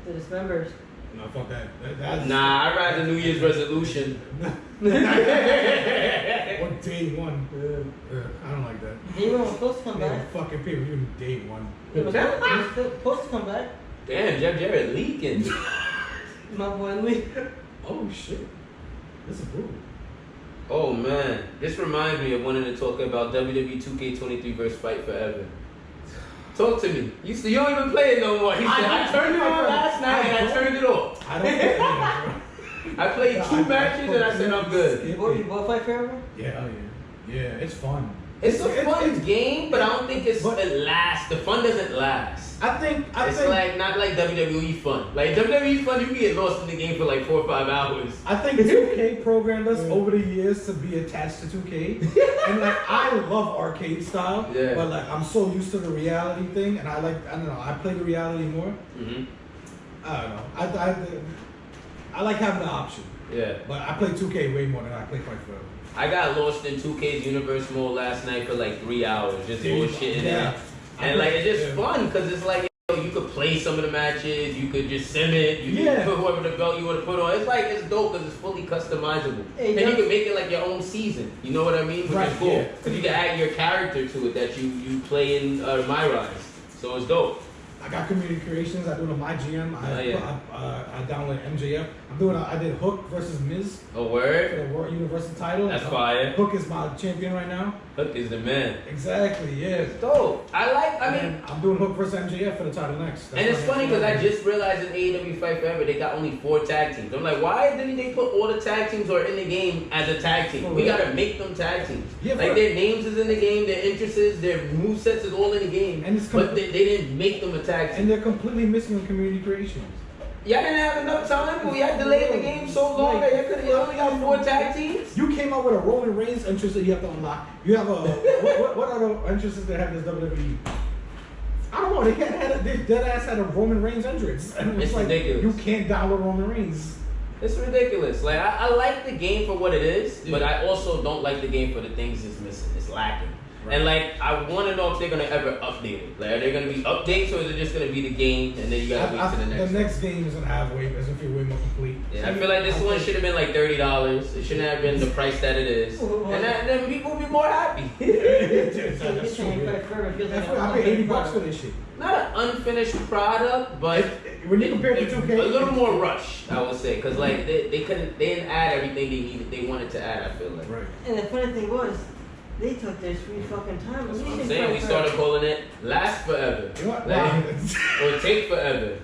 dismembers. No, fuck that. Nah, I'd rather New Year's resolution. Or day one. I don't like that. Day one was supposed to come back. Fucking pay-per-view day one. It was supposed to come back. Damn, Jeff Jarrett leaking. My boy Lee. Oh shit. This is brutal. Oh man, this reminds me of wanting to talk about WWE 2K23 versus Fight Forever. Talk to me. You don't even play it no more. He said, I turned it on last night and I turned it off. I don't play it anymore. I played 2 matches and I said I'm good. You both Fight Forever? Yeah, it's fun. It's a fun game, but I don't think it lasts. The fun doesn't last. I think like not like WWE fun. Like WWE fun, you can get lost in the game for like 4 or 5 hours. I think 2K programmed us over the years to be attached to 2K, and like I love arcade style, but like I'm so used to the reality thing, and I play the reality more. I don't know. I like having the option. Yeah. But I play 2K way more than I play Fight Forever. I got lost in 2K's universe mode last night for like 3 hours, just bullshitting it. And like it's just fun because it's like you could play some of the matches, you could just sim it, you can put whoever the belt you want to put on. It's like it's dope because it's fully customizable, and you can make it like your own season. You know what I mean? Which is cool because you can add your character to it that you play in My Rise. So it's dope. I got community creations. I do it on my GM. I download MJF. I did Hook versus Miz. A word? For the World Universal title. That's fire. Hook is my champion right now. Hook is the man. Exactly, yeah. It's dope. I mean, I'm doing Hook versus MJF for the title next. And it's funny because I just realized in AEW Fight Forever they got only 4 tag teams. I'm like, why didn't they put all the tag teams who are in the game as a tag team? We gotta make them tag teams. Yeah, like their names is in the game, their interests, their movesets is all in the game. And but they didn't make them a tag team. And they're completely missing on community creations. Y'all didn't have enough time, but we had delayed the game so long that you only got 4 tag teams. You came out with a Roman Reigns entrance that you have to unlock. You have a what are the entrances that have this WWE? I don't know. They dead ass had a Roman Reigns entrance. And it's like ridiculous. You can't download Roman Reigns. It's ridiculous. Like I like the game for what it is, but I also don't like the game for the things it's missing. It's lacking. Right. And like, I want to know if they're gonna ever update it. Like, are there gonna be updates, or is it just gonna be the game, and then you gotta wait to the next one? The next game is gonna have feel way more complete. Yeah, I feel like this one should have been like $30. It shouldn't have been the price that it is, and then people will be more happy. That's true. I paid $80 for this shit. Not an unfinished product, but when you compare it to 2K, a little more rush, I would say, because like they didn't add everything they wanted to add. I feel like. Right. And the funny thing was, they took their sweet fucking time. That's what I'm saying. We started calling it Last Forever. Or Take Forever.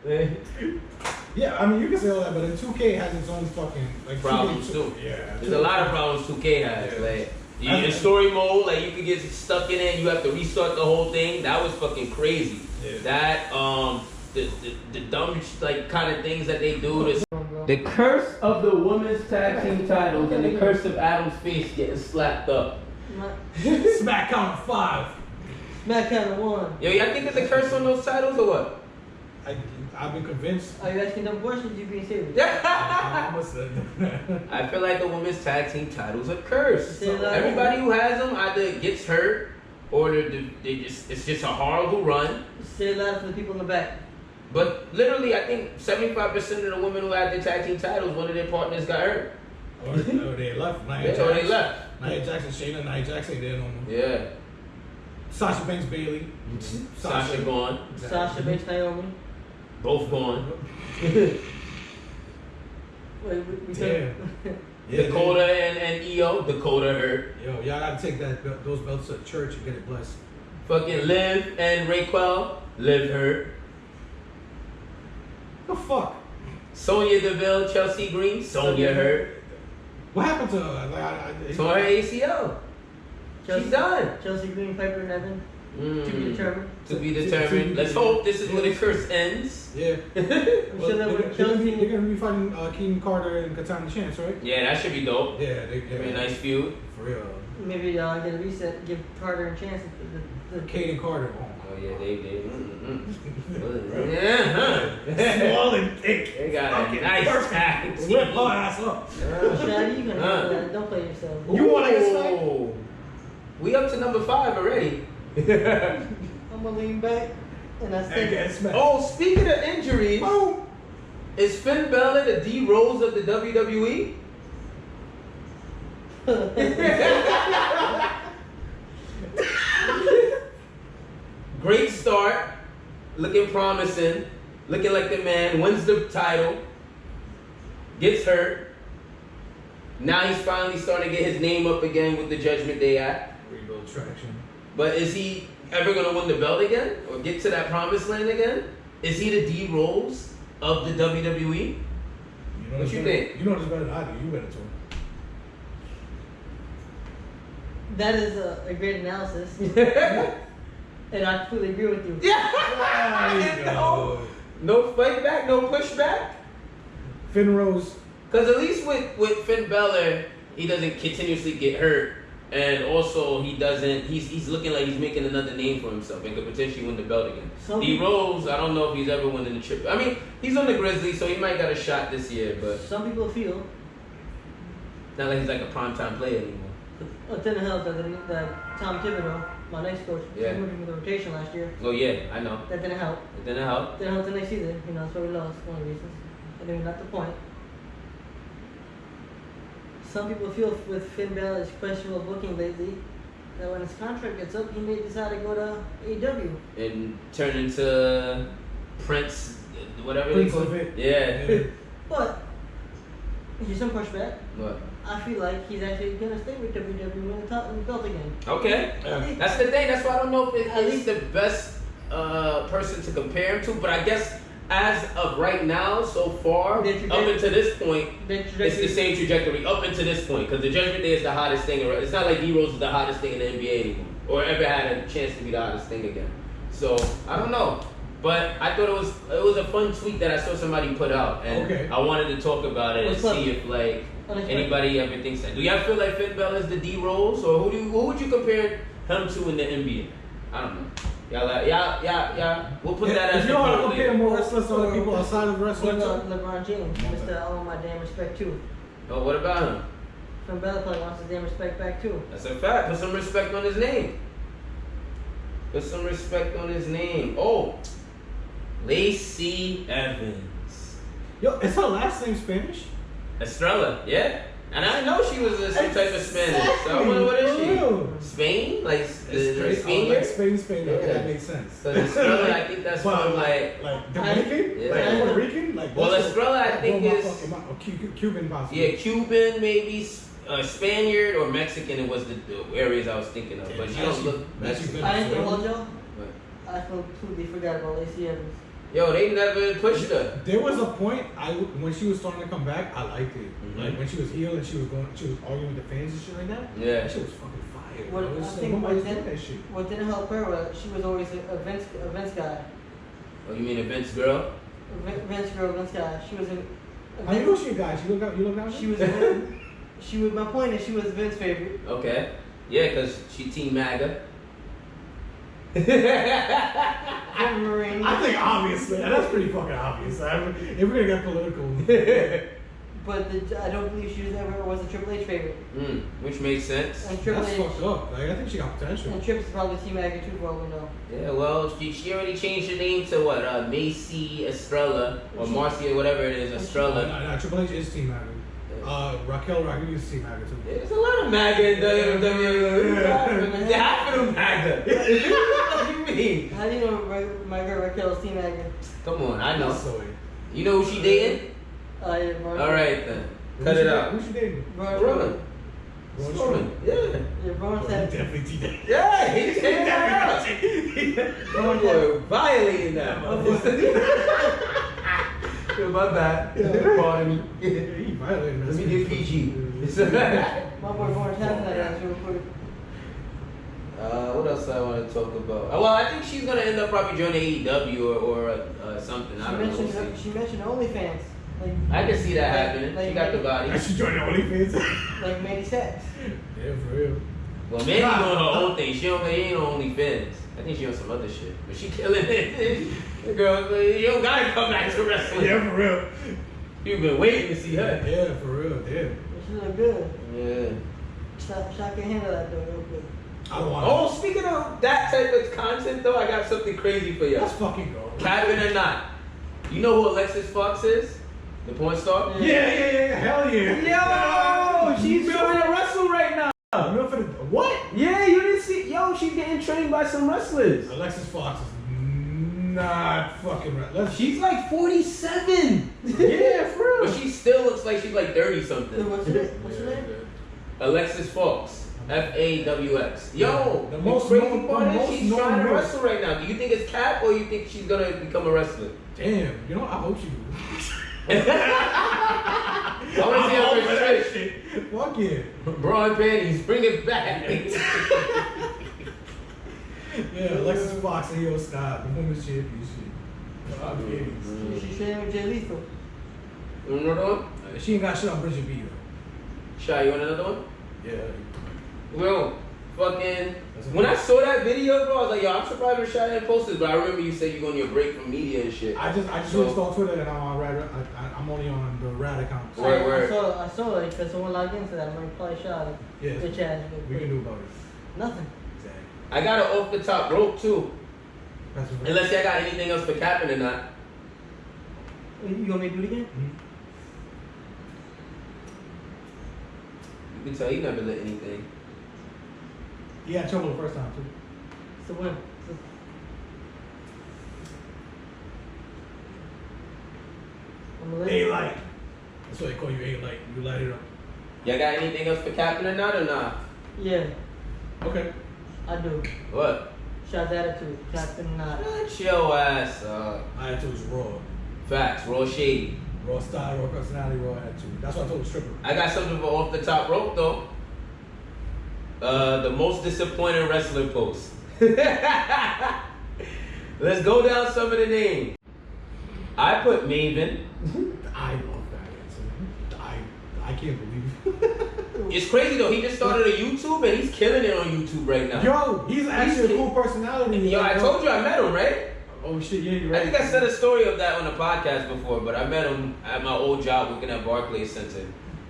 Yeah, I mean you can say all that, but then 2K has its own fucking like Problems 2K, too. Yeah, There's a lot of problems 2K has. Yeah. Like in story mode, like you could get stuck in it and you have to restart the whole thing. That was fucking crazy. Yeah. That the dumb like kind of things that they do. The curse of the women's tag team titles and the curse of Adam's face getting slapped up. Smack count 5. Smack count 1. Yo, y'all think it's a curse on those titles or what? I've been convinced. Are you asking dumb questions? You being serious? I feel like the women's tag team titles are cursed. So everybody who has them either gets hurt or it's just a horrible run. Say it loud for the people in the back. But literally, I think 75% of the women who had the tag team titles, one of their partners got hurt. Or they left. Or they left. Nia Jackson, Shayna, Nia Jackson, they don't know. Yeah. Sasha Banks, Bailey. Sasha gone. Sasha Banks, Naomi. Both gone. Wait, we Yeah. Dakota and EO. Dakota hurt. Yo, y'all gotta take those belts to church and get it blessed. Fucking Liv and Raquel. Liv hurt. The fuck? Sonya Deville, Chelsea Green. Sonya hurt. What happened to her? Tore her ACL. She's done. Chelsea Green, Piper, and Evan. To be determined. To be determined. Let's hope this is where the curse ends. Yeah. I'm sure that Chelsea. They're gonna be fighting Keenan Carter and Katana Chance, right? Yeah, that should be dope. Yeah, Be a nice feud. For real. Maybe get a reset, give Carter a chance. Kate and Carter. Oh yeah, they. Small and thick. They got a nice tag team. Rip her ass up. Shadi, you gonna handle that. Don't play yourself. You want to get sniped? We up to number 5 already. I'm gonna lean back and I And said, get smacked. Oh, speaking of injuries, Oh. is Finn Balor the D Rose of the WWE? Great start, looking promising, looking like the man, wins the title, gets hurt. Now he's finally starting to get his name up again with the Judgment Day Act. Rebuild traction. But is he ever going to win the belt again? Or get to that promised land again? Is he the D Rose of the WWE? What you think? You know this better than I do. You better too. that is a great analysis. And I completely agree with you. Yeah! No fight back, no pushback? Finn Rose. Because at least with Finn Balor, he doesn't continuously get hurt. And also, he's looking like he's making another name for himself and could potentially win the belt again. D Rose, I don't know if he's ever winning the trip. I mean, he's on the Grizzlies, so he might got a shot this year, but Some people feel, not like he's like a primetime player anymore. it didn't help that Tom Thibodeau, my next coach, Yeah. moved him with the rotation last year. Oh yeah, I know. That didn't help. It didn't help. Didn't help the next season. That's why we lost. One of the reasons. Anyway, not the point. Some people feel with Finn Balor's questionable booking lately that when his contract gets up, he may decide to go to AEW. And turn into Prince, whatever Prince they call of it. it. Yeah. But here's some pushback. What? I feel like he's actually gonna stay with WWE when the belt again. Okay. Yeah. That's the thing. That's why I don't know if At it's least- the best person to compare him to. But I guess as of right now, so far, The up trajectory- until this point, The it's the trajectory- same trajectory up until this point. Because the Judgment Day is the hottest thing. It's not like D Rose is the hottest thing in the NBA anymore, or ever had a chance to be the hottest thing again. So I don't know. But I thought it was a fun tweet that I saw somebody put out, and Okay. I wanted to talk about it and What's up? see if like Unexpected. anybody ever thinks that. Do y'all feel like Finn Balor is the D Rose, or who would you compare him to in the NBA? I don't know. Y'all. We'll put that as If the you want to poll compare later. more wrestlers to other people outside of What wrestling, about LeBron James? Mr. I want my damn respect too. Oh, what about him? Finn Balor probably wants his damn respect back too. That's a fact. Put some respect on his name. Put some respect on his name. Oh, Lacey Evans. yo, is her last name Spanish? Estrella, yeah. And I know she was some type of Spanish. So I wonder what is she? Spain? Like the Spaniard? Like Spain. Okay, Yeah. that makes sense. So Estrella, I think that's But from like. Dominican, Yeah. like Puerto Rican, like. Well, that's Estrella, I that think blow my is- fucking mind. Or Cuban possibly. Yeah, Cuban, maybe Spaniard or Mexican. It was the areas I was thinking of, but she don't look Mexican. I didn't hold y'all. But I completely forgot about Lacey Evans. Yo, they never pushed her. There was a point when she was starting to come back, I liked it. Like when she was heel and she was arguing with the fans and shit like that. Yeah. That shit was fucking fire. What, Bro. I It's think nobody's doing that shit. what didn't help her was she was always a Vince guy. Oh, you mean a Vince girl? Vince guy. She was a How you know she a guy? You look down. She was my point is she was Vince's favorite. Okay. Yeah, because she Team MAGA. Marine. I think obviously that's pretty fucking obvious. If we're gonna get political. But I don't believe she was a Triple H favorite. Which makes sense. And Triple That's H. fucked up. Like I think she got potential. And Trips is probably Team Maggie too, for all we know. Yeah, well, she already changed her name to what? Macy Estrella or Marcia, whatever it is, Estrella. No, Triple H is Team MAGA. Raquel Rodriguez is Team MAGA too. There's a lot of MAGA in WWE. Half of them MAGA. What do you mean? How do you know my girl Raquel's Team Maggie? Come on, I know. So, You know who she dating? Yeah, Braun. All right then, cut it out. Who's she dating? Braun. Strowman. Yeah. Yeah, Braun said. Definitely Team MAGA. Yeah, he came out. Braun boy violating that. My bad. Pardon me. He violated. Let me get PG. My boy Braun tapped that ass real quick. What else I want to talk about? Well, I think she's gonna end up probably joining AEW or something. I don't know. We'll see. She mentioned OnlyFans. Like, I can see that happening. She got the body. She joined OnlyFans. Like Mandy Sachs. Yeah, for real. Well, Mandy doing her own thing. She ain't on OnlyFans. I think she on some other shit, but she killing it. The girl, you don't gotta come back to wrestling. Yeah, for real. You've been waiting to see her. Yeah, for real. Damn. She look good. Yeah. Shot can handle that though real quick. I don't want. Oh, speaking of that type of content though, I got something crazy for you. Let's fucking go. Capping or not, you know who Alexis Fawx is? The porn star? Yeah. Hell yeah. Yo, she's trying to wrestle right now. What? Yeah, you didn't see. Yo, she's getting trained by some wrestlers. Alexis Fawx is not fucking right. She's like 47. Yeah, for real. But she still looks like she's like 30 something. What's her name? Alexis Fawx. FAWX. Yo, The the most crazy known- part the is most she's known trying to girl. wrestle right now. Do you think it's cap or you think she's gonna become a wrestler? Damn. You know, I hope she do. I want to see her first trick. Fuck yeah. Bra and panties, bring it back. Yeah, Alexis Fawx and Io Scott, the women's championship. She's training with Jay Lethal. You want another one? She ain't got shit on Bridget B though. Shy, you want another one? Yeah. Well, fucking. When I saw that video, bro, I was like, yo, I'm surprised when Shy didn't post this, but I remember you said you're going on your break from media and shit. I just really saw Twitter and I'm on RAD. I'm only on the RAD account. So Word. I saw it because someone logged into that. I might probably shot it. yeah, Bitch ass. we can do about it. Nothing. Exactly. I got it off the top rope, too. That's what Unless y'all got anything else for capping or not. You want me to do it again? You can tell he never lit anything. He had trouble the first time too. So when? I'm gonna let A-Light. That's why they call you A-Light. You light it up. Y'all got anything else for capping or not? Yeah, Okay. I do. What? Shot's attitude. Captain not. Shut your ass up. I had to was raw. Facts, raw shady. Raw style, raw personality, raw attitude. That's what I told the stripper. I got something for off the top rope though. The most disappointing wrestler post. Let's go down some of the names. I put Maven. I love that answer. I can't believe it. It's crazy though. He just started a YouTube and he's killing it on YouTube right now. Yo, he's actually a cool personality. Yo, I told you I met him, right? Oh shit, yeah, you're right. I think I said a story of that on the podcast before, but I met him at my old job working at Barclays Center.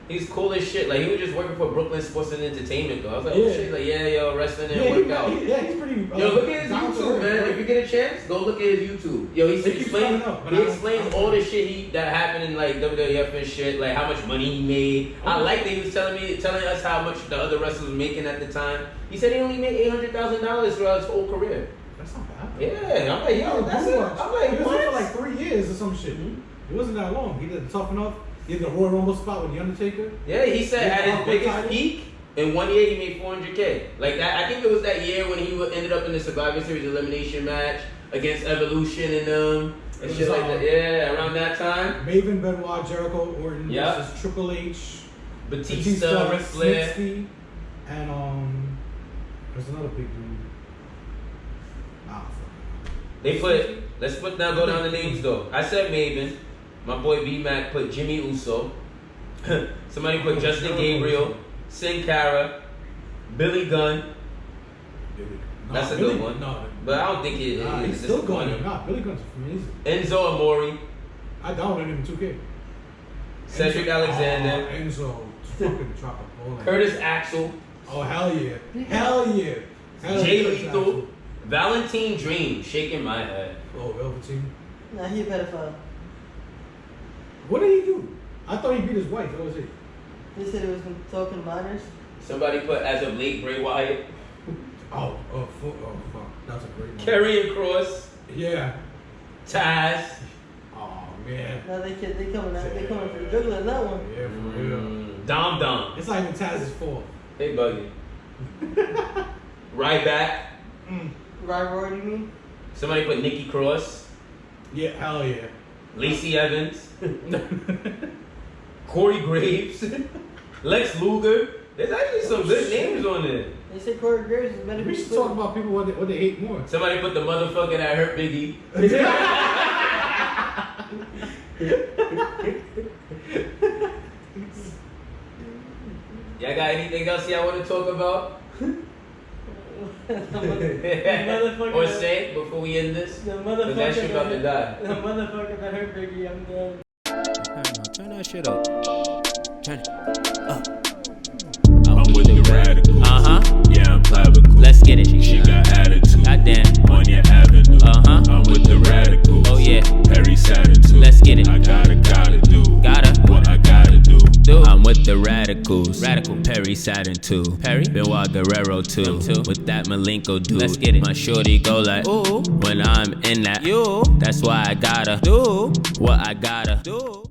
He's cool as shit. Like he was just working for Brooklyn Sports and Entertainment though. I was like, oh shit, like yeah, yo, wrestling and workout. Yeah, he's pretty. Yo, look at his YouTube, man. If you get a chance, go look at his YouTube. Yo, he explains all the shit that happened in like WWF and shit, like how much money he made. I like that he was telling us how much the other wrestlers were making at the time. He said he only made $800,000 throughout his whole career. That's not bad. Yeah, I'm like, yo, that's it. I'm like, he was what? for like 3 years or some shit. It wasn't that long. He did Tough Enough. He did the Royal Rumble spot with the Undertaker. Yeah, he said at his biggest peak, in 1 year he made $400K. Like that, I think it was that year when he ended up in the Survivor Series elimination match against Evolution and And shit like that. Yeah, around that time. Maven, Benoit, Jericho, Orton versus Triple H, Batista, Ric Flair. Snitsky, and there's another big dude. Let's go down the names though. I said Maven. My boy B-Mac put Jimmy Uso. Somebody put Justin Gabriel, Sin Cara, Billy Gunn. That's a good one. No, but I don't think it is. He's still going. Nah, Billy Gunn's amazing. Enzo Amore. I downloaded him in 2K. Cedric Alexander. Enzo. Fucking drop a ball. Curtis Axel. Oh, hell yeah. Hell yeah. Jay Lethal. Valentine Dream. Shaking my head. Oh, Velveteen. Nah, he a pedophile. What did he do? I thought he beat his wife. What was it? They said it was talking minors. Somebody put as of late Bray Wyatt. Oh, fuck. That's a great one. Karrion Kross. Yeah. Taz. Oh, man. Now they coming out. They coming for the juggler in that one. Yeah, for real. Dom. It's not even Taz's fault. They bugging. Ryback. Roy, you mean? Somebody put Nikki Cross. Yeah, hell yeah. Lacey Evans. Corey Graves. Lex Luger. There's actually some good names on there. They say Corey Graves is better. We should talk about people what they hate more. Somebody put the motherfucker that hurt Biggie. Y'all got anything else y'all want to talk about? Or say before we end this? The motherfucker that shit about to die. The motherfucker that hurt Biggie, I'm dead. Turn that shit up. Turn it up. I'm with the radicals. Yeah, I'm clavicle. Let's get it. She got attitude. Goddamn. On your avenue. I'm with the radicals. Oh yeah. Perry Saturn too. Let's get it. I gotta do. What I gotta do. I'm with the radicals. Radical. Perry Saturn 2. Perry. Benoit Guerrero 2. With that Malenko dude. Let's get it. My shorty go like, ooh. When I'm in that, you. That's why I gotta do what I gotta do.